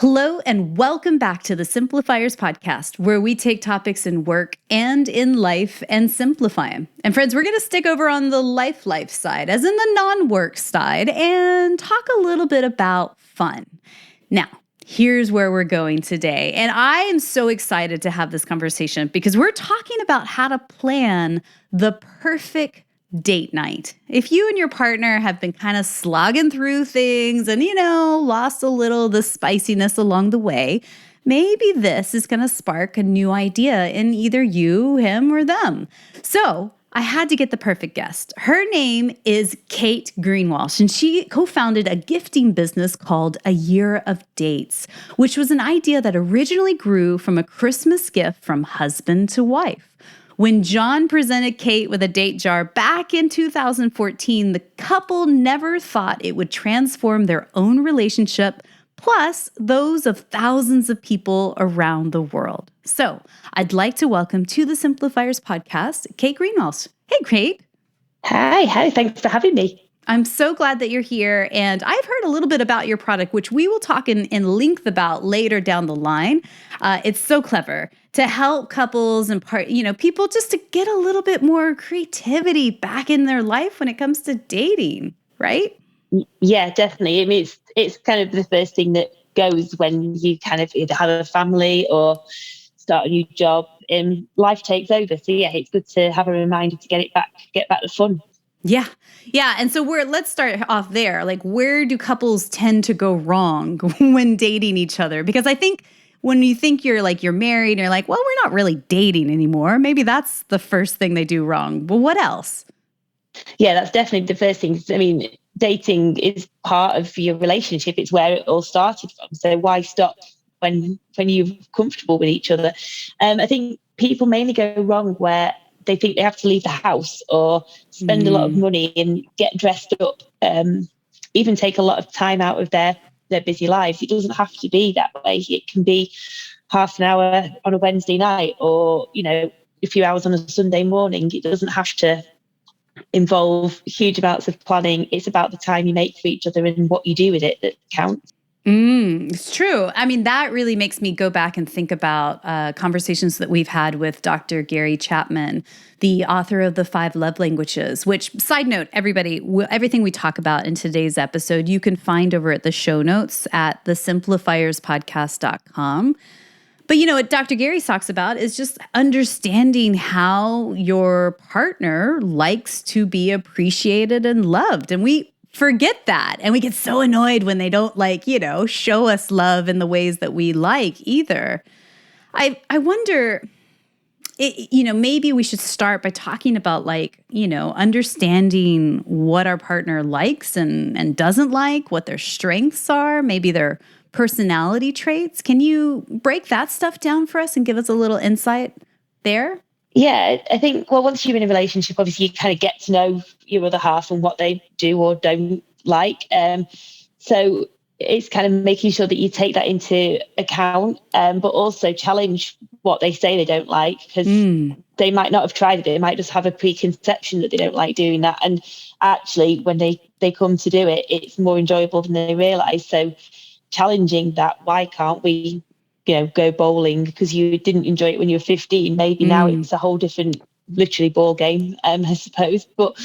Hello and welcome back to the Simplifiers podcast, where we take topics in work and in life and simplify them. And friends, we're going to stick over on the life side, as in the non-work side, and talk a little bit about fun. Now, here's where we're going today. And I am so excited to have this conversation because we're talking about how to plan the perfect date night. If you and your partner have been kind of slogging through things and, lost a little of the spiciness along the way, maybe this is going to spark a new idea in either you, him, or them. So I had to get the perfect guest. Her name is Kate Greenhalgh, and she co-founded a gifting business called A Year of Dates, which was an idea that originally grew from a Christmas gift from husband to wife. When John presented Kate with a date jar back in 2014, the couple never thought it would transform their own relationship, plus those of thousands of people around the world. So I'd like to welcome to the Simplifiers podcast, Kate Greenhalgh. Hey, Kate. Hi, thanks for having me. I'm so glad that you're here, and I've heard a little bit about your product, which we will talk in length about later down the line. It's so clever to help couples and people just to get a little bit more creativity back in their life when it comes to dating, right? Yeah, definitely. I mean, it's kind of the first thing that goes when you kind of either have a family or start a new job and life takes over. So yeah, it's good to have a reminder to get back to fun. Yeah. And so let's start off there. Like, where do couples tend to go wrong when dating each other? Because I think when you think you're married and you're like, well, we're not really dating anymore. Maybe that's the first thing they do wrong. But what else? Yeah, that's definitely the first thing. I mean, dating is part of your relationship. It's where it all started from. So why stop when you're comfortable with each other? I think people mainly go wrong where they think they have to leave the house or spend a lot of money and get dressed up, even take a lot of time out of their busy lives. It doesn't have to be that way. It can be half an hour on a Wednesday night or, a few hours on a Sunday morning. It doesn't have to involve huge amounts of planning. It's about the time you make for each other and what you do with it that counts. It's true. I mean, that really makes me go back and think about conversations that we've had with Dr. Gary Chapman, the author of The 5 Love Languages, which, side note, everybody, everything we talk about in today's episode, you can find over at the show notes at thesimplifierspodcast.com. But, what Dr. Gary talks about is just understanding how your partner likes to be appreciated and loved. And we forget that. And we get so annoyed when they don't show us love in the ways that we like either. I wonder, maybe we should start by talking about understanding what our partner likes and doesn't like, what their strengths are, maybe their personality traits. Can you break that stuff down for us and give us a little insight there? Yeah, I think, once you're in a relationship, obviously you kind of get to know your other half and what they do or don't like. So it's kind of making sure that you take that into account, but also challenge what they say they don't like, because they might not have tried it. They might just have a preconception that they don't like doing that. And actually, when they come to do it, it's more enjoyable than they realise. So challenging that, why can't we go bowling because you didn't enjoy it when you were 15. Maybe now it's a whole different, literally, ball game, I suppose. But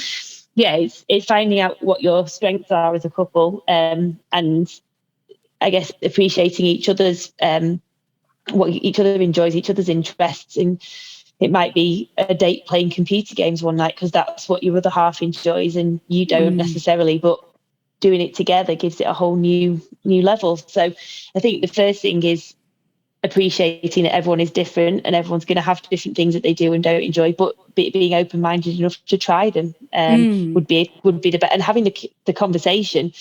yeah, it's finding out what your strengths are as a couple, and I guess appreciating each other's, what each other enjoys, each other's interests. And it might be a date playing computer games one night because that's what your other half enjoys and you don't necessarily, but doing it together gives it a whole new level. So I think the first thing is appreciating that everyone is different and everyone's going to have different things that they do and don't enjoy, but being open-minded enough to try them would be the best. And having the conversation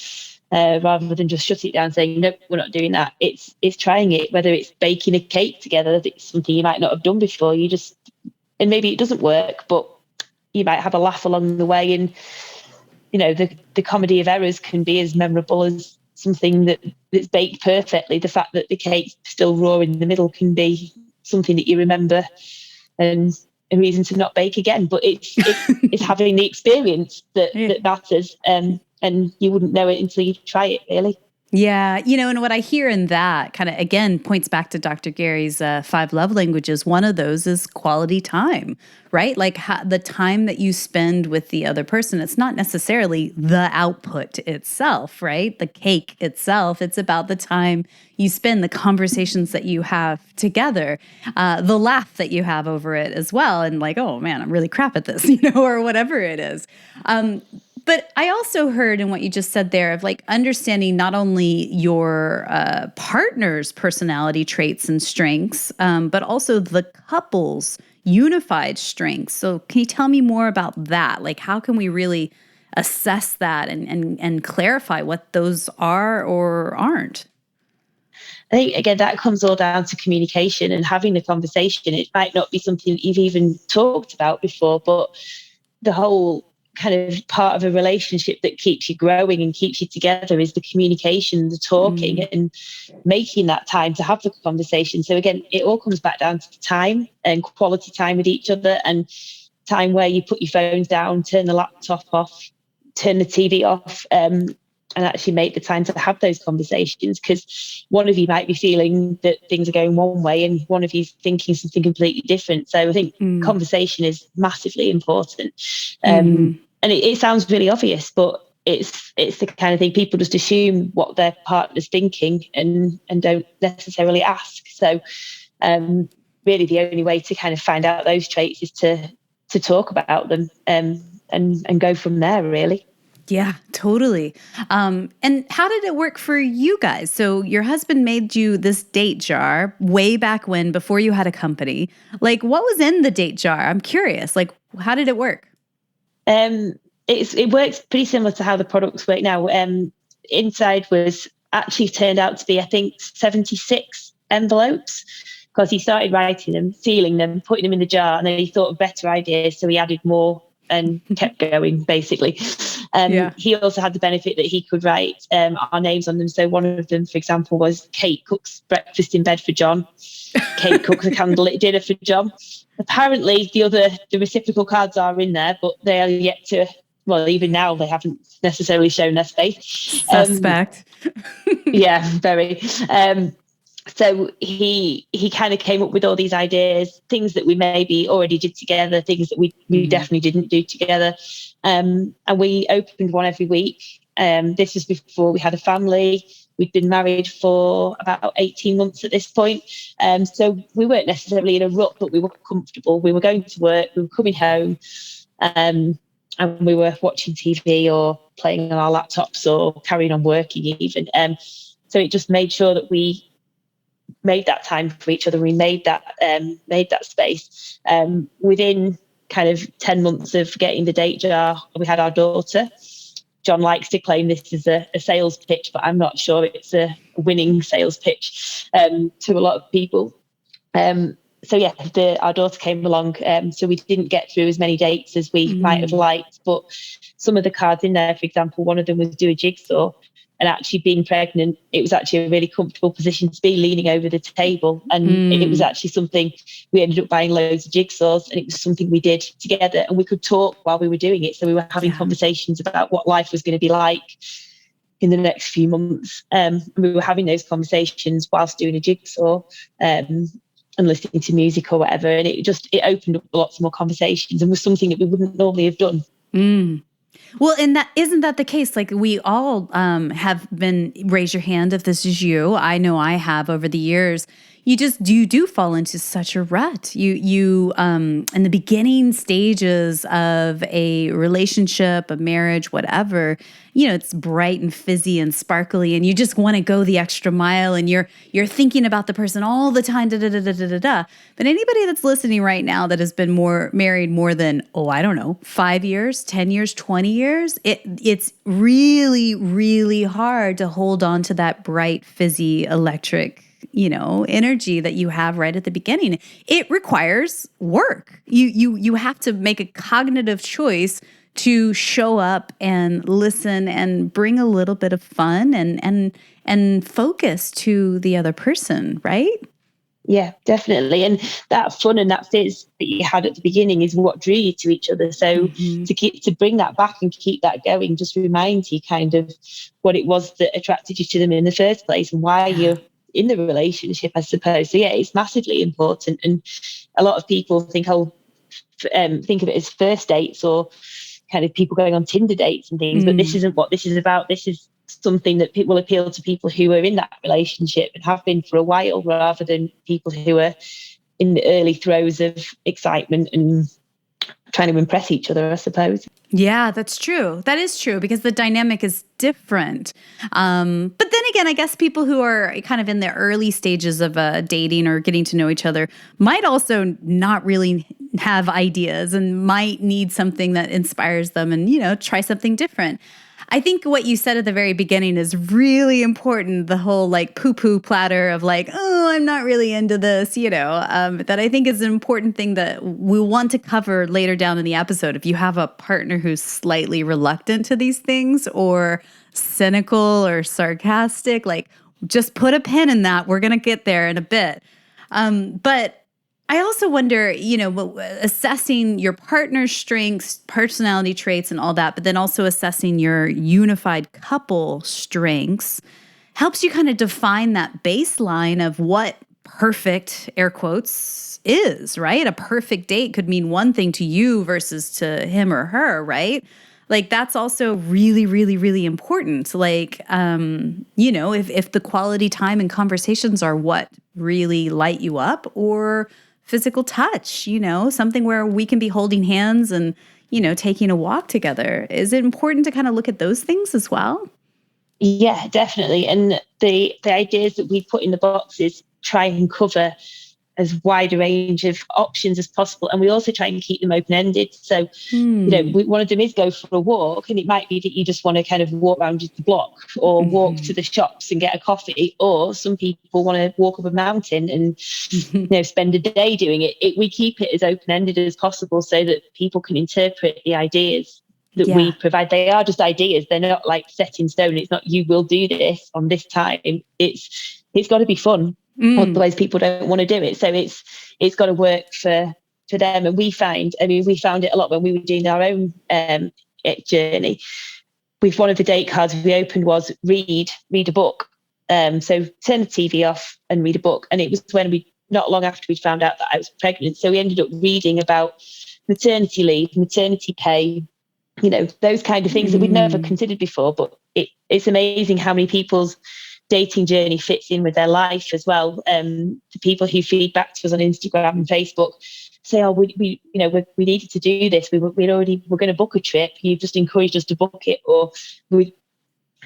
rather than just shut it down saying, no, we're not doing that. It's trying it, whether it's baking a cake together, it's something you might not have done before. And maybe it doesn't work, but you might have a laugh along the way. And, the comedy of errors can be as memorable as something that's baked perfectly. The fact that the cake's still raw in the middle can be something that you remember and a reason to not bake again. But it's having the experience that matters, and you wouldn't know it until you try it, really. Yeah. And what I hear in that kind of, again, points back to Dr. Gary's 5 love languages. One of those is quality time, right? Like the time that you spend with the other person. It's not necessarily the output itself, right? The cake itself. It's about the time you spend, the conversations that you have together, the laugh that you have over it as well. And like, oh man, I'm really crap at this, or whatever it is. But I also heard in what you just said there of like understanding not only your partner's personality traits and strengths, but also the couple's unified strengths. So can you tell me more about that? Like how can we really assess that and clarify what those are or aren't? I think, again, that comes all down to communication and having the conversation. It might not be something that you've even talked about before, but the whole kind of part of a relationship that keeps you growing and keeps you together is the communication, the talking, and making that time to have the conversation. So again, it all comes back down to time and quality time with each other, and time where you put your phones down, turn the laptop off, turn the TV off, and actually make the time to have those conversations, because one of you might be feeling that things are going one way and one of you's thinking something completely different. So I think conversation is massively important. And it sounds really obvious, but it's the kind of thing people just assume what their partner's thinking and don't necessarily ask. So really the only way to kind of find out those traits is to talk about them and go from there, really. Yeah, totally. And how did it work for you guys? So your husband made you this date jar way back when, before you had a company. Like, what was in the date jar? I'm curious. Like, how did it work? It works pretty similar to how the products work now. Inside was actually turned out to be, I think, 76 envelopes, because he started writing them, sealing them, putting them in the jar, and then he thought of better ideas, so he added more and kept going, basically. He also had the benefit that he could write our names on them. So one of them, for example, was Kate cooks breakfast in bed for John. Kate cooks a candlelit dinner for John. Apparently, the reciprocal cards are in there, but they are yet to. Well, even now, they haven't necessarily shown their face. Suspect. Yeah, very. So he kind of came up with all these ideas, things that we maybe already did together, things that we definitely didn't do together. And we opened one every week. This was before we had a family. We'd been married for about 18 months at this point. So we weren't necessarily in a rut, but we were comfortable. We were going to work, we were coming home, and we were watching TV or playing on our laptops or carrying on working even. So it just made sure that we made that time for each other. We made that space. Within kind of 10 months of getting the date jar, we had our daughter. John likes to claim this is a sales pitch, but I'm not sure it's a winning sales pitch to a lot of people. So yeah, our daughter came along. So we didn't get through as many dates as we might have liked, but some of the cards in there, for example, one of them was do a jigsaw. And actually being pregnant, it was actually a really comfortable position to be, leaning over the table. And it was actually something, we ended up buying loads of jigsaws, and it was something we did together, and we could talk while we were doing it. So we were having conversations about what life was going to be like in the next few months. And we were having those conversations whilst doing a jigsaw and listening to music or whatever. And it opened up lots more conversations and was something that we wouldn't normally have done. Well, and isn't that the case? Like we all have been, raise your hand if this is you. I know I have over the years. You do fall into such a rut. You in the beginning stages of a relationship, a marriage, whatever, it's bright and fizzy and sparkly, and you just want to go the extra mile, and you're thinking about the person all the time. Da, da, da, da, da, da, da. But anybody that's listening right now that has been married more than, 5 years, 10 years, 20 years, it's really, really hard to hold on to that bright, fizzy, electric energy that you have right at the beginning. It requires work. You have to make a cognitive choice to show up and listen and bring a little bit of fun and focus to the other person, right? Yeah, definitely. And that fun and that fizz that you had at the beginning is what drew you to each other. So to bring that back and keep that going just reminds you kind of what it was that attracted you to them in the first place and why you're in the relationship, I suppose. So yeah, it's massively important. And a lot of people think, think of it as first dates or kind of people going on Tinder dates and things, but this isn't what this is about. This is something that will appeal to people who are in that relationship and have been for a while, rather than people who are in the early throes of excitement and trying to impress each other, I suppose. Yeah, that's true. That is true because the dynamic is different. But then again, I guess people who are kind of in the early stages of dating or getting to know each other might also not really have ideas and might need something that inspires them and, try something different. I think what you said at the very beginning is really important. The whole like poo-poo platter of like, oh, I'm not really into this, that I think is an important thing that we want to cover later down in the episode. If you have a partner who's slightly reluctant to these things or cynical or sarcastic, like just put a pin in that. We're going to get there in a bit. But I also wonder, assessing your partner's strengths, personality traits, and all that, but then also assessing your unified couple strengths helps you kind of define that baseline of what perfect, air quotes, is, right? A perfect date could mean one thing to you versus to him or her, right? Like that's also really, really, really important. Like, if the quality time and conversations are what really light you up, or physical touch, something where we can be holding hands and, taking a walk together. Is it important to kind of look at those things as well? Yeah, definitely. And the ideas that we put in the boxes try and cover as wide a range of options as possible. And we also try and keep them open-ended. So, one of them is go for a walk, and it might be that you just want to kind of walk around the block or walk to the shops and get a coffee, or some people want to walk up a mountain and spend a day doing it. We keep it as open-ended as possible so that people can interpret the ideas that we provide. They are just ideas. They're not like set in stone. It's not you will do this on this time. It's got to be fun. Otherwise people don't want to do it. So it's got to work for them. And we found it a lot when we were doing our own journey. With one of the date cards we opened was read a book. So turn the TV off and read a book. And it was when not long after we found out that I was pregnant. So we ended up reading about maternity leave, maternity pay, those kind of things that we'd never considered before. But it's amazing how many people's dating journey fits in with their life as well. The people who feed back to us on Instagram and Facebook say, "Oh, we needed to do this. We were going to book a trip. You just encouraged us to book it, or we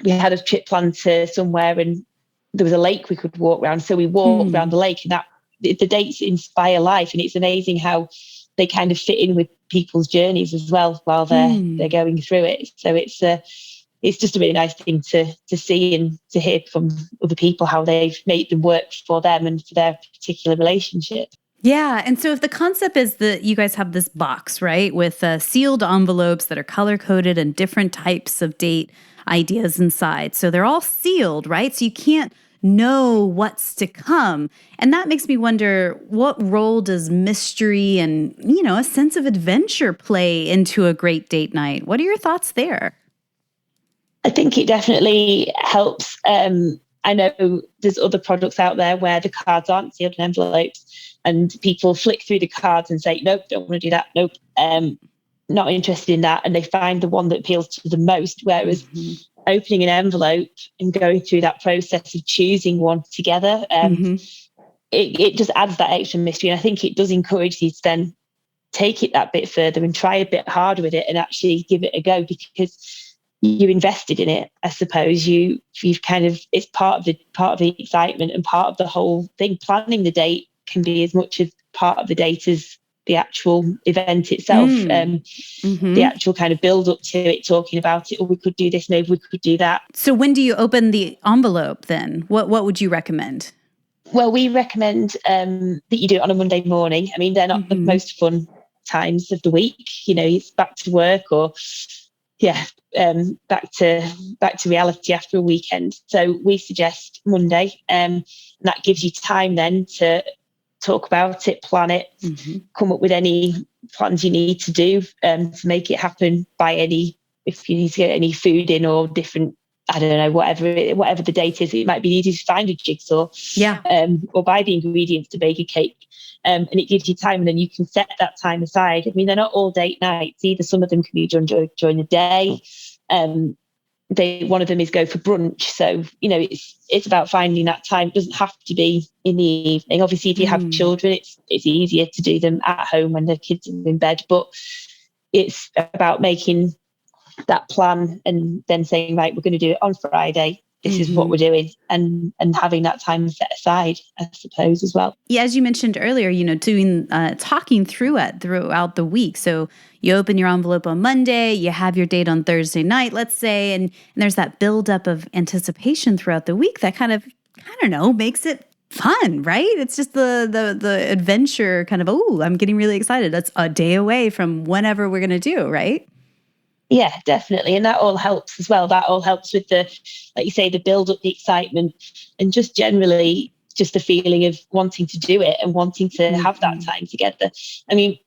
had a trip planned to somewhere and there was a lake we could walk around, so we walked around the lake." And that the dates inspire life, and it's amazing how they kind of fit in with people's journeys as well while they're going through it. So it's just a really nice thing to see and to hear from other people how they've made them work for them and for their particular relationship. Yeah. And so if the concept is that you guys have this box, right, with sealed envelopes that are color-coded and different types of date ideas inside. So they're all sealed, right? So you can't know what's to come. And that makes me wonder, what role does mystery and, a sense of adventure play into a great date night? What are your thoughts there? I think it definitely helps. I know there's other products out there where the cards aren't sealed in envelopes and people flick through the cards and say, nope, don't want to do that. Nope, not interested in that. And they find the one that appeals to them most. Whereas opening an envelope and going through that process of choosing one together, it just adds that extra mystery. And I think it does encourage you to then take it that bit further and try a bit harder with it and actually give it a go, because you invested in it. I suppose you've kind of, it's part of the excitement and part of the whole thing. Planning the date can be as much as part of the date as the actual event itself. The actual kind of build up to it, talking about it, or we could do this, maybe we could do that. So when do you open the envelope then? What would you recommend? Well, we recommend that you do it on a Monday morning. I mean, they're not the most fun times of the week. It's back to work or back to reality after a weekend. So we suggest Monday, and that gives you time then to talk about it, plan it, come up with any plans you need to do to make it happen, if you need to get any food in or different, I don't know, whatever the date is, it might be easy to find a jigsaw or buy the ingredients to bake a cake. And it gives you time, and then you can set that time aside. I mean, they're not all date nights either. Some of them can be done during the day. One of them is go for brunch. So, it's about finding that time. It doesn't have to be in the evening. Obviously, if you have children, it's easier to do them at home when the kids are in bed. But it's about making that plan and then saying, right, we're going to do it on Friday. This is what we're doing, and having that time set aside, I suppose, as well. Yeah, as you mentioned earlier, doing talking through it throughout the week. So you open your envelope on Monday, you have your date on Thursday night, let's say, and there's that buildup of anticipation throughout the week that kind of, I don't know, makes it fun, right? It's just the adventure kind of, I'm getting really excited. That's a day away from whenever we're going to do, right? Yeah, definitely. And that all helps as well. That all helps with like you say, the build up, the excitement, and just generally just the feeling of wanting to do it and wanting to have that time together. I mean,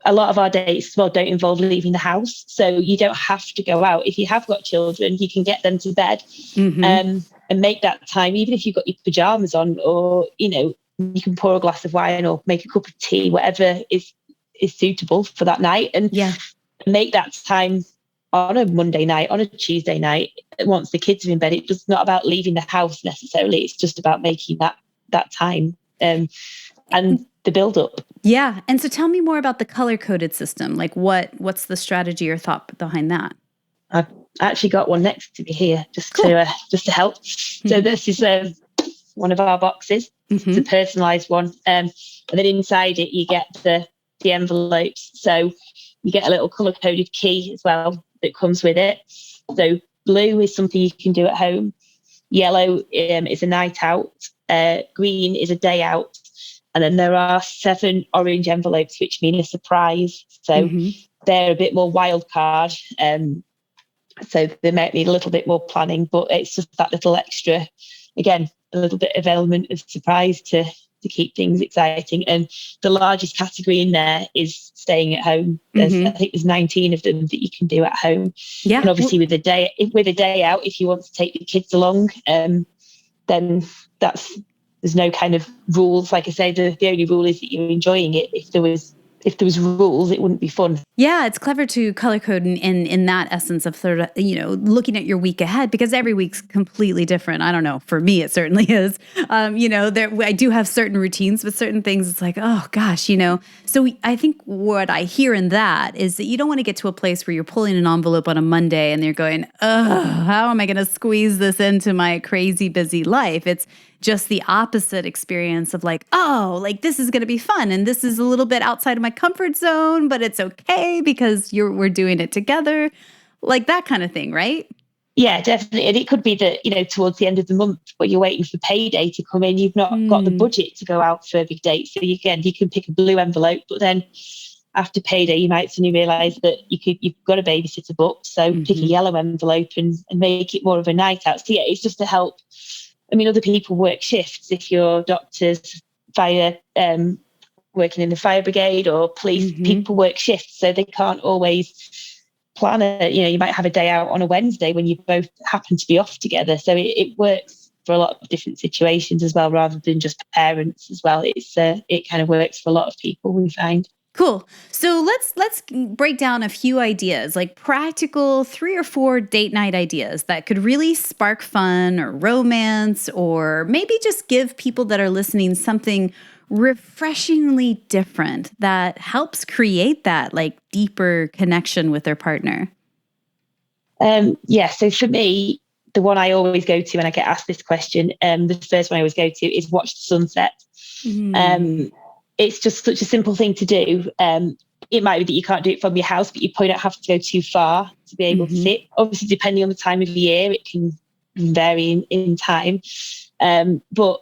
a lot of our dates as well don't involve leaving the house. So you don't have to go out. If you have got children, you can get them to bed and make that time, even if you've got your pajamas on, or, you can pour a glass of wine or make a cup of tea, whatever is suitable for that night, and make that time on a Monday night, on a Tuesday night, once the kids are in bed. It's not about leaving the house necessarily. It's just about making that time and the build up. Yeah. And so tell me more about the color-coded system. Like what's the strategy or thought behind that? I've actually got one next to me here just to help. So this is one of our boxes. It's a personalised one. And then inside it, you get the envelopes. So you get a little colour-coded key as well that comes with it. So blue is something you can do at home. Yellow is a night out. Green is a day out. And then there are 7 orange envelopes, which mean a surprise. So they're a bit more wild card. So they might need a little bit more planning, but it's just that little extra, again, a little bit of element of surprise to keep things exciting. And the largest category in there is staying at home. I think there's 19 of them that you can do at home. Yeah. And obviously with a day out, if you want to take the kids along, then there's no kind of rules. Like I say, the only rule is that you're enjoying it. If there was rules, it wouldn't be fun. Yeah, it's clever to color code in that essence of sort of, looking at your week ahead, because every week's completely different. I don't know. For me, it certainly is. I do have certain routines with certain things. It's like, oh gosh, So I think what I hear in that is that you don't want to get to a place where you're pulling an envelope on a Monday and you're going, how am I going to squeeze this into my crazy busy life? It's just the opposite experience of like, this is going to be fun. And this is a little bit outside of my comfort zone, but it's okay because we're doing it together. Like that kind of thing, right? Yeah, definitely. And it could be that, towards the end of the month where you're waiting for payday to come in, you've not got the budget to go out for a big date. So you can pick a blue envelope, but then after payday, you might suddenly realise that you've got a babysitter booked. So pick a yellow envelope and make it more of a night out. So yeah, it's just to help. I mean, other people work shifts. If you're doctors, fire, working in the fire brigade or police, people work shifts, so they can't always plan it. You might have a day out on a Wednesday when you both happen to be off together. So it works for a lot of different situations as well, rather than just parents as well. It kind of works for a lot of people, we find. Cool. So let's break down a few ideas, like practical 3 or 4 date night ideas that could really spark fun or romance, or maybe just give people that are listening something refreshingly different that helps create that like deeper connection with their partner. So for me, the one I always go to when I get asked this question, the first one I always go to is watch the sunset. It's just such a simple thing to do. It might be that you can't do it from your house, but you probably don't have to go too far to be able to sit. Obviously, depending on the time of year, it can vary in time. But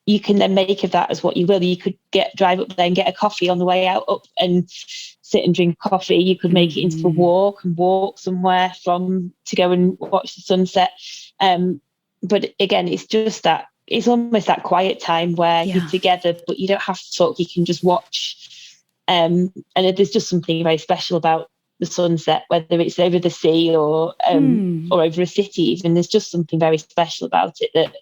you can then make of that as what you will. You could drive up there and get a coffee on the way up and sit and drink coffee. You could make it into a walk and walk somewhere to go and watch the sunset. But again, it's just that it's almost that quiet time where you're together, but you don't have to talk. You can just watch. And there's just something very special about the sunset, whether it's over the sea or over a city even. There's just something very special about it that,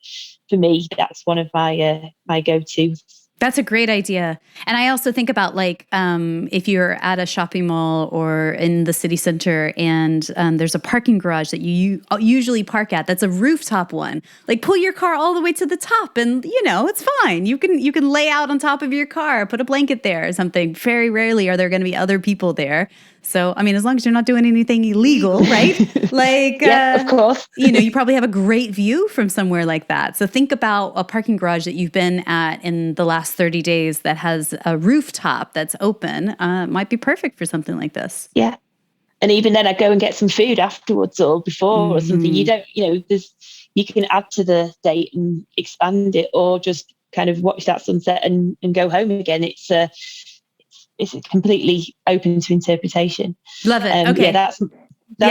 for me, that's one of my my go-tos. That's a great idea. And I also think about like if you're at a shopping mall or in the city center and there's a parking garage that you usually park at, that's a rooftop one. Like pull your car all the way to the top and, it's fine. You can lay out on top of your car, put a blanket there or something. Very rarely are there going to be other people there. So, I mean, as long as you're not doing anything illegal, right? Like, yeah, of course. You probably have a great view from somewhere like that. So think about a parking garage that you've been at in the last 30 days that has a rooftop that's open. Might be perfect for something like this. Yeah. And even then I'd go and get some food afterwards or before or something. You don't, you can add to the date and expand it, or just kind of watch that sunset and go home again. It's completely open to interpretation. Love it. Okay. Yeah, that's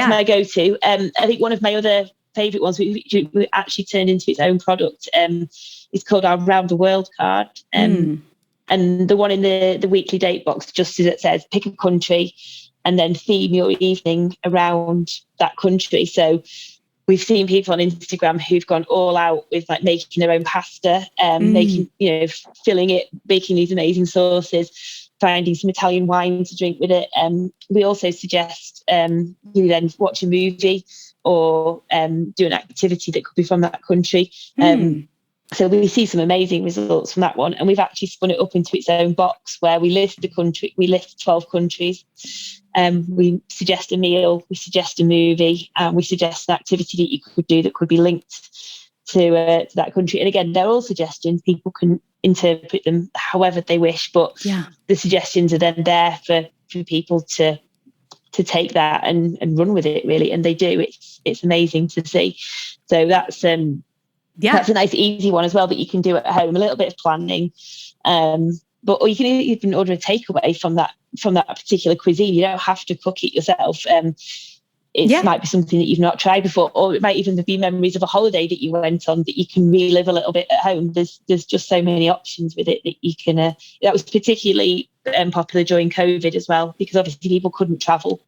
my go-to. I think one of my other favourite ones, which we actually turned into its own product, is called our Round the World card. And the one in the weekly date box, just as it says, pick a country and then theme your evening around that country. So we've seen people on Instagram who've gone all out with like making their own pasta, making, filling it, making these amazing sauces, finding some Italian wine to drink with it. We also suggest you then watch a movie or do an activity that could be from that country. So we see some amazing results from that one. And we've actually spun it up into its own box where we list the country, we list 12 countries. We suggest a meal, we suggest a movie, and we suggest an activity that you could do that could be linked to that country. And again, they're all suggestions. People can interpret them however they wish, but the suggestions are then there for people to take that and run with it, really. And they do. It's amazing to see. So that's a nice easy one as well that you can do at home. A little bit of planning, or you can even order a takeaway from that particular cuisine. You don't have to cook it yourself. It might be something that you've not tried before, or it might even be memories of a holiday that you went on that you can relive a little bit at home. There's just so many options with it that you can. That was particularly popular during COVID as well, because obviously people couldn't travel,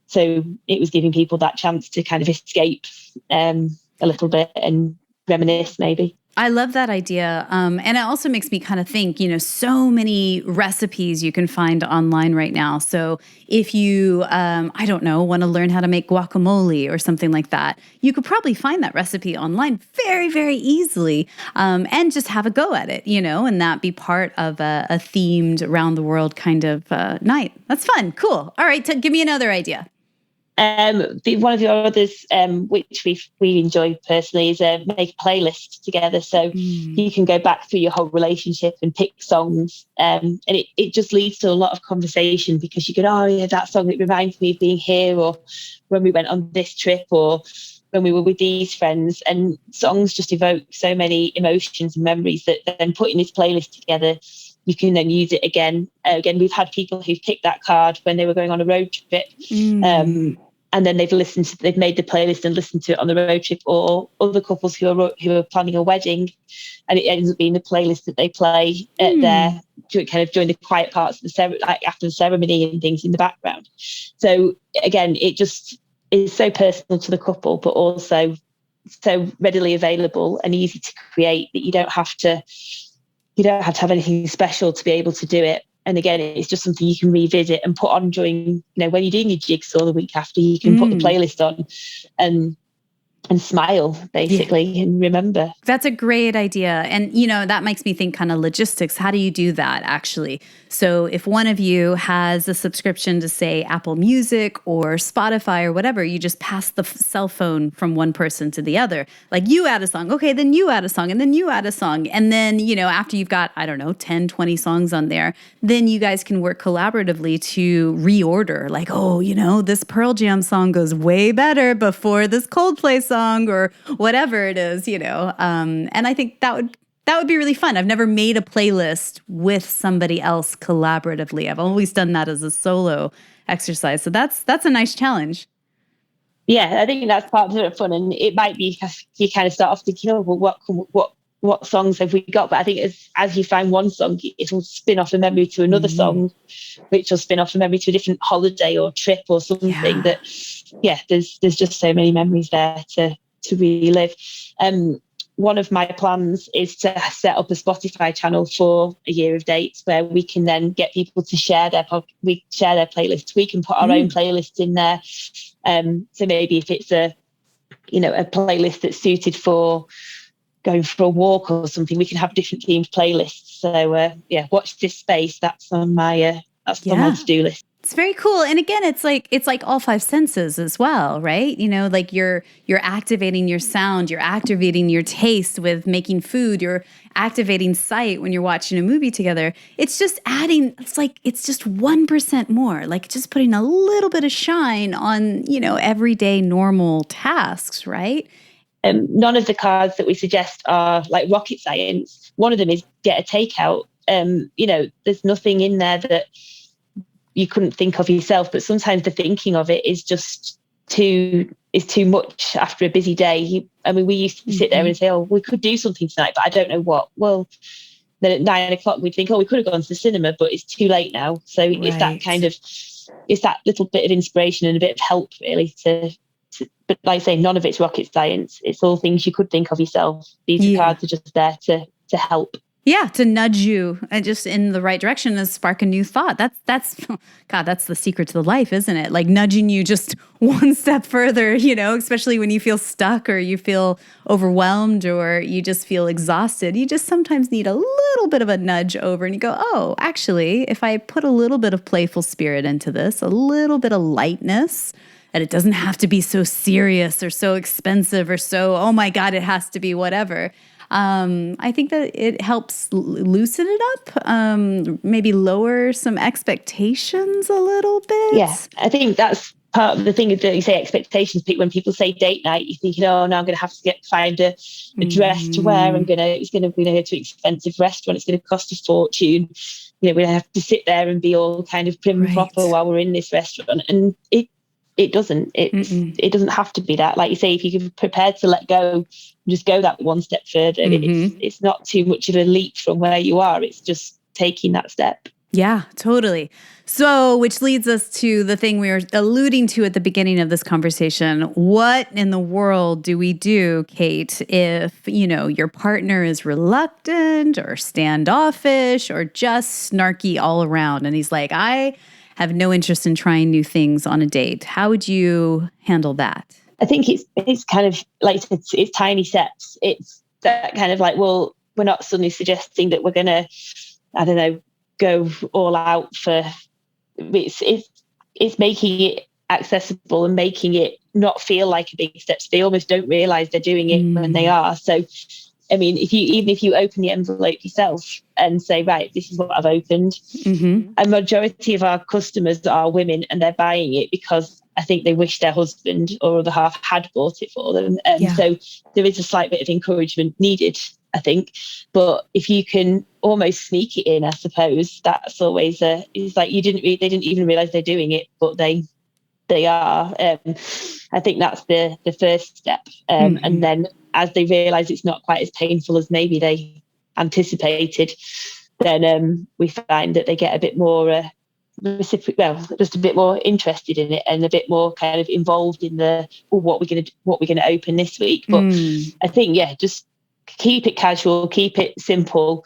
so it was giving people that chance to kind of escape a little bit and reminisce, maybe. I love that idea. And it also makes me kind of think, so many recipes you can find online right now. So if you, I don't know, want to learn how to make guacamole or something like that, you could probably find that recipe online very, very easily, and just have a go at it, and that be part of a themed around the world kind of night. That's fun. Cool. All right. Give me another idea. One of the others, which we enjoy personally, is make a playlist together. So you can go back through your whole relationship and pick songs, and it just leads to a lot of conversation, because you go, oh yeah, that song, it reminds me of being here, or when we went on this trip, or when we were with these friends. And songs just evoke so many emotions and memories that then putting this playlist together, you can then use it again. Again, we've had people who've picked that card when they were going on a road trip, and then they've made the playlist and listened to it on the road trip, or other couples who are planning a wedding, and it ends up being the playlist that they play at during the quiet parts of the ceremony, like after the ceremony and things in the background. So again, it just is so personal to the couple, but also so readily available and easy to create that you don't have to have anything special to be able to do it. And again, it's just something you can revisit and put on during, when you're doing your jigsaw the week after. You can put the playlist on and smile, basically, and remember. That's a great idea. And, that makes me think kind of logistics. How do you do that, actually? So if one of you has a subscription to, say, Apple Music or Spotify or whatever, you just pass the cell phone from one person to the other. Like, you add a song, okay, then you add a song, and then you add a song. And then, after you've got, 10, 20 songs on there, then you guys can work collaboratively to reorder. Like, this Pearl Jam song goes way better before this Coldplay song, or whatever it is, and I think that would be really fun. I've never made a playlist with somebody else collaboratively. I've always done that as a solo exercise. So that's a nice challenge. Yeah, I think that's part of the fun, and it might be you kind of start off thinking, oh, well, what songs have we got? But I think as you find one song, it'll spin off a memory to another song, which will spin off a memory to a different holiday or trip or something. There's just so many memories there to relive. One of my plans is to set up a Spotify channel for a year of dates, where we can then get people to share their playlists. We can put our own playlists in there. So maybe if it's a playlist that's suited for going for a walk or something, we can have different themed playlists. So watch this space. That's on my on my to-do list. It's very cool. And again, it's like all five senses as well, right? Like you're activating your sound, you're activating your taste with making food, you're activating sight when you're watching a movie together. It's just adding, it's just 1% more, like just putting a little bit of shine on, everyday normal tasks, right? None of the cards that we suggest are like rocket science. One of them is get a takeout. There's nothing in there that you couldn't think of yourself, but sometimes the thinking of it is just too much after a busy day. We used to sit there and say, oh, we could do something tonight, but I don't know what. Well, then at 9 o'clock we'd think, oh, we could have gone to the cinema, but it's too late now. So it's that little bit of inspiration and a bit of help really but like I say, none of it's rocket science. It's all things you could think of yourself. These cards are just there to help. Yeah, to nudge you just in the right direction and spark a new thought. That's the secret to the life, isn't it? Like nudging you just one step further, especially when you feel stuck or you feel overwhelmed or you just feel exhausted. You just sometimes need a little bit of a nudge over and you go, oh, actually, if I put a little bit of playful spirit into this, a little bit of lightness, and it doesn't have to be so serious or so expensive or so, oh my God, it has to be whatever. I think that it helps loosen it up, maybe lower some expectations a little bit. Yeah, I think that's part of the thing that you say expectations. When people say date night, you're thinking, oh, now I'm going to have to find a dress to wear. It's going to be to an expensive restaurant. It's going to cost a fortune. We have to sit there and be all kind of prim and proper while we're in this restaurant. And it doesn't. It doesn't have to be that. Like you say, if you're prepared to let go, just go that one step further. It's not too much of a leap from where you are. It's just taking that step. Yeah, totally. So, which leads us to the thing we were alluding to at the beginning of this conversation. What in the world do we do, Kate, if, your partner is reluctant or standoffish or just snarky all around? And he's like, I have no interest in trying new things on a date. How would you handle that? I think it's kind of like it's tiny steps. It's that kind of like, well, we're not suddenly suggesting that we're going to, I don't know, go all out for. It's making it accessible and making it not feel like a big step. So they almost don't realise they're doing it when they are. So, I mean, even if you open the envelope yourself and say, right, this is what I've opened, a majority of our customers are women and they're buying it because I think they wish their husband or other half had bought it for them. So there is a slight bit of encouragement needed, I think. But if you can almost sneak it in, I suppose, that's always it's like they didn't even realise they're doing it, but they are. I think that's the first step. And then as they realise it's not quite as painful as maybe they anticipated, then we find that they get a bit more just a bit more interested in it and a bit more kind of involved in what we're going to open this week. But I think just keep it casual, keep it simple,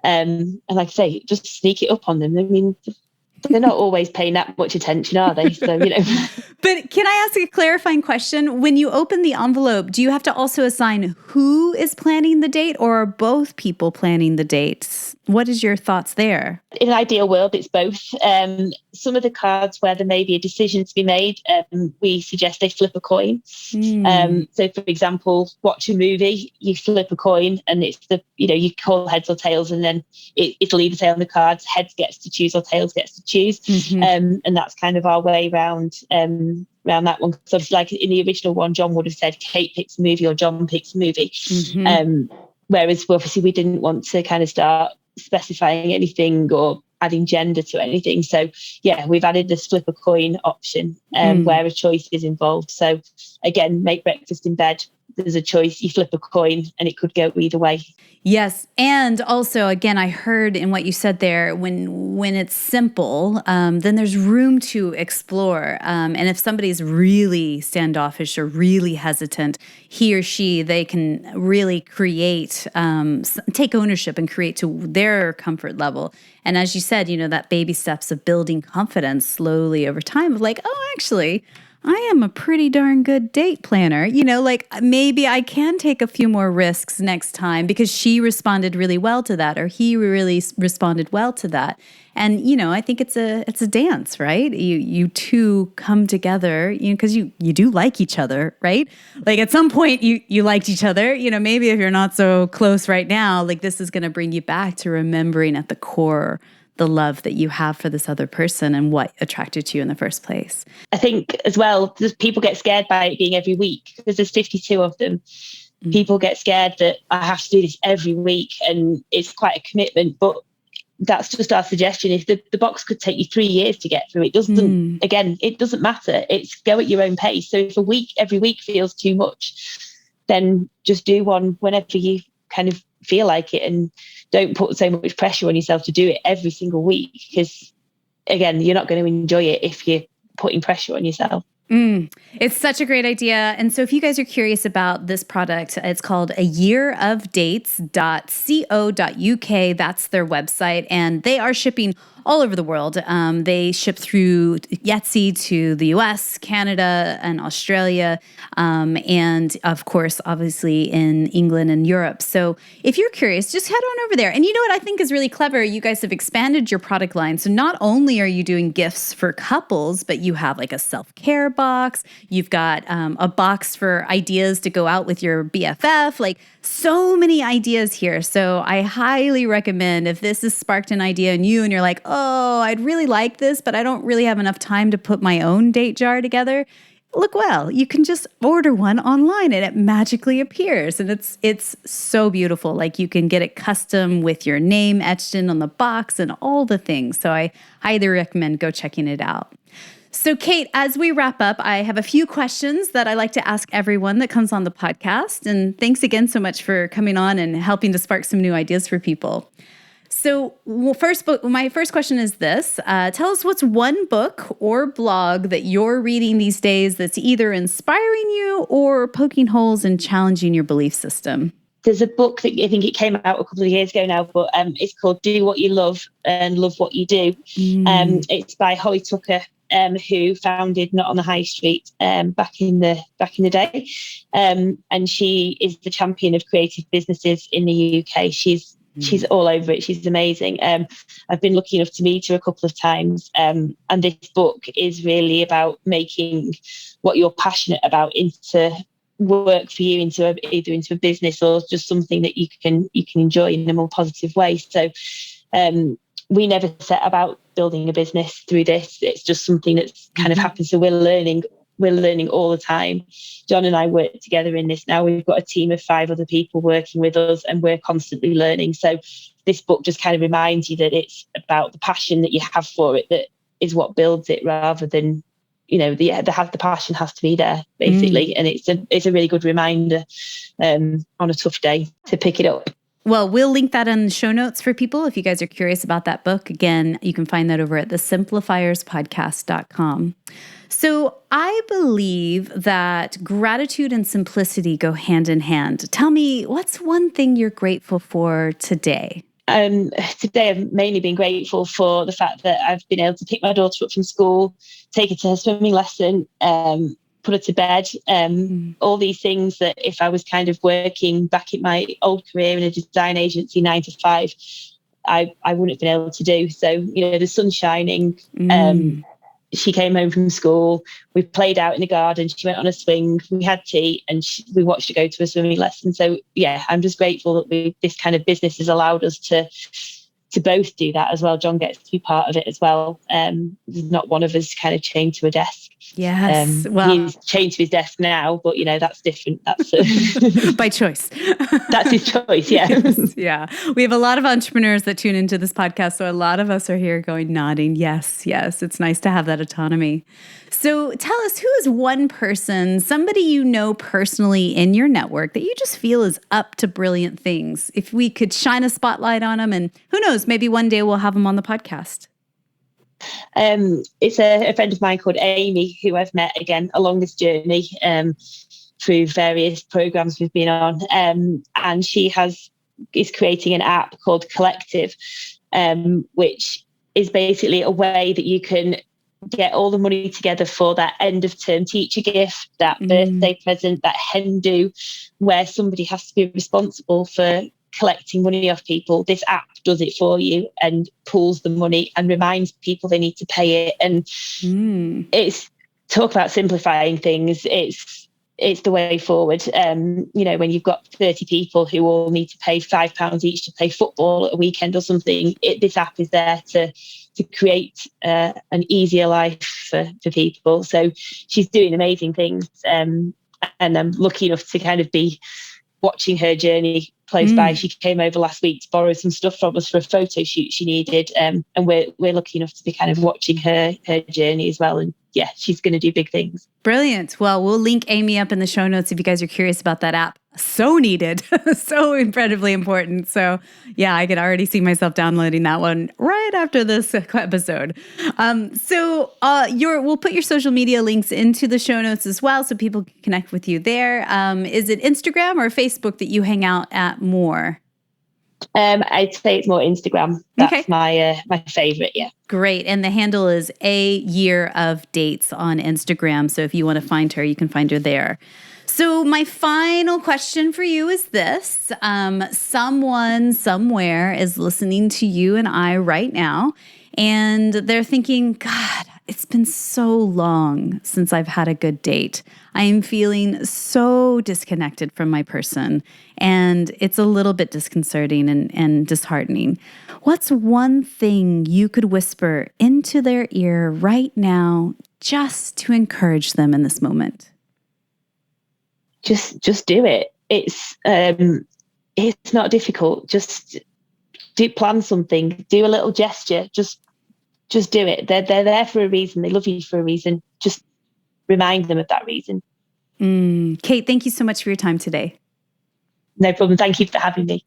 and like I say, just sneak it up on them. I mean, they're not always paying that much attention, are they? So But can I ask a clarifying question? When you open the envelope, do you have to also assign who is planning the date, or are both people planning the dates? What is your thoughts there? In an ideal world, it's both. Some of the cards where there may be a decision to be made, we suggest they flip a coin. So, for example, watch a movie, you flip a coin, and it's you call heads or tails, and then it'll either say on the cards, heads gets to choose or tails gets to choose. And that's kind of our way around that one. So, like in the original one, John would have said Kate picks a movie or John picks a movie. Whereas obviously we didn't want to kind of start specifying anything or adding gender to anything. So we've added this flip a coin option where a choice is involved. So again, make breakfast in bed, there's a choice. You flip a coin and it could go either way. Yes. And also, again, I heard in what you said there, when it's simple, then there's room to explore. And if somebody's really standoffish or really hesitant, he or she, they can really create, take ownership and create to their comfort level. And as you said, that baby steps of building confidence slowly over time of like, oh, actually, I am a pretty darn good date planner. Maybe I can take a few more risks next time because she responded really well to that, or he really responded well to that. And, I think it's a dance, right? You two come together, because you do like each other, right? Like at some point you liked each other, maybe if you're not so close right now, like this is going to bring you back to remembering at the core the love that you have for this other person and what attracted to you in the first place. I think as well, people get scared by it being every week because there's 52 of them. Mm-hmm. People get scared that I have to do this every week and it's quite a commitment, but that's just our suggestion. If the box could take you 3 years to get through, it doesn't, again, it doesn't matter. It's go at your own pace. So if every week feels too much, then just do one whenever you kind of feel like it, and don't put so much pressure on yourself to do it every single week, because again, you're not going to enjoy it if you're putting pressure on yourself. It's such a great idea. And so if you guys are curious about this product, it's called ayearofdates.co.uk. That's their website. And they are shipping all over the world. They ship through Etsy to the US, Canada, and Australia. And of course, obviously in England and Europe. So if you're curious, just head on over there. And you know what I think is really clever? You guys have expanded your product line. So not only are you doing gifts for couples, but you have like a self-care box. You've got a box for ideas to go out with your BFF, like so many ideas here. So I highly recommend, if this has sparked an idea in you and you're like, oh, I'd really like this, but I don't really have enough time to put my own date jar together. Look, well, you can just order one online and it magically appears. And it's so beautiful. Like you can get it custom with your name etched in on the box and all the things. So I highly recommend go checking it out. So Kate, as we wrap up, I have a few questions that I like to ask everyone that comes on the podcast. And thanks again so much for coming on and helping to spark some new ideas for people. So my first question is this. Tell us what's one book or blog that you're reading these days that's either inspiring you or poking holes and challenging your belief system. There's a book that I think it came out a couple of years ago now, but it's called Do What You Love and Love What You Do. It's by Holly Tucker, who founded Not on the High Street back in the day. And she is the champion of creative businesses in the UK. She's all over it. She's amazing. I've been lucky enough to meet her a couple of times. And this book is really about making what you're passionate about into work for you, either into a business or just something that you can enjoy in a more positive way. So we never set about building a business through this. It's just something that's kind of happened. So we're learning all the time. John and I work together in this now. We've got a team of 5 other people working with us and we're constantly learning. So this book just kind of reminds you that it's about the passion that you have for it that is what builds it, rather than, the passion has to be there basically. And it's a really good reminder on a tough day to pick it up. Well, we'll link that in the show notes for people if you guys are curious about that book. Again, you can find that over at thesimplifierspodcast.com. So I believe that gratitude and simplicity go hand in hand. Tell me, what's one thing you're grateful for today? Today I've mainly been grateful for the fact that I've been able to pick my daughter up from school, take her to her swimming lesson, put her to bed, all these things that if I was kind of working back in my old career in a design agency 9 to 5, I wouldn't have been able to do. So, the sun's shining. She came home from school. We played out in the garden. She went on a swing. We had tea and we watched her go to a swimming lesson. So, yeah, I'm just grateful that this kind of business has allowed us to both do that as well. John gets to be part of it as well. Not one of us kind of chained to a desk. Yes. He's chained to his desk now, but that's different. That's by choice. That's his choice. Yeah. Yes, yeah. We have a lot of entrepreneurs that tune into this podcast. So a lot of us are here going, nodding. Yes, yes. It's nice to have that autonomy. So tell us, who is one person, somebody you know personally in your network that you just feel is up to brilliant things? If we could shine a spotlight on them, and who knows, maybe one day we'll have them on the podcast. It's a friend of mine called Amy, who I've met again along this journey through various programs we've been on, and she is creating an app called Collective, which is basically a way that you can get all the money together for that end of term teacher gift, that birthday present, that hen do, where somebody has to be responsible for collecting money off people. This app does it for you and pools the money and reminds people they need to pay it. And it's talk about simplifying things. It's the way forward. When you've got 30 people who all need to pay £5 each to play football at a weekend or something, this app is there to create an easier life for people. So she's doing amazing things, and I'm lucky enough to kind of be watching her journey close by. She came over last week to borrow some stuff from us for a photo shoot she needed, and we're lucky enough to be kind of watching her journey as well. And yeah, she's going to do big things. Brilliant. Well, we'll link Amy up in the show notes if you guys are curious about that app. So needed, so incredibly important. So yeah, I can already see myself downloading that one right after this episode. We'll put your social media links into the show notes as well, so people can connect with you there. Is it Instagram or Facebook that you hang out at more? I'd say it's more Instagram. That's my favorite. Yeah. Great. And the handle is A Year of Dates on Instagram. So if you want to find her, you can find her there. So my final question for you is this. Someone somewhere is listening to you and I right now, and they're thinking, God, it's been so long since I've had a good date. I am feeling so disconnected from my person, and it's a little bit disconcerting and disheartening. What's one thing you could whisper into their ear right now just to encourage them in this moment? Just do it. It's not difficult. Just plan something. Do a little gesture. Just do it. They're there for a reason. They love you for a reason. Just remind them of that reason. Kate, thank you so much for your time today. No problem. Thank you for having me.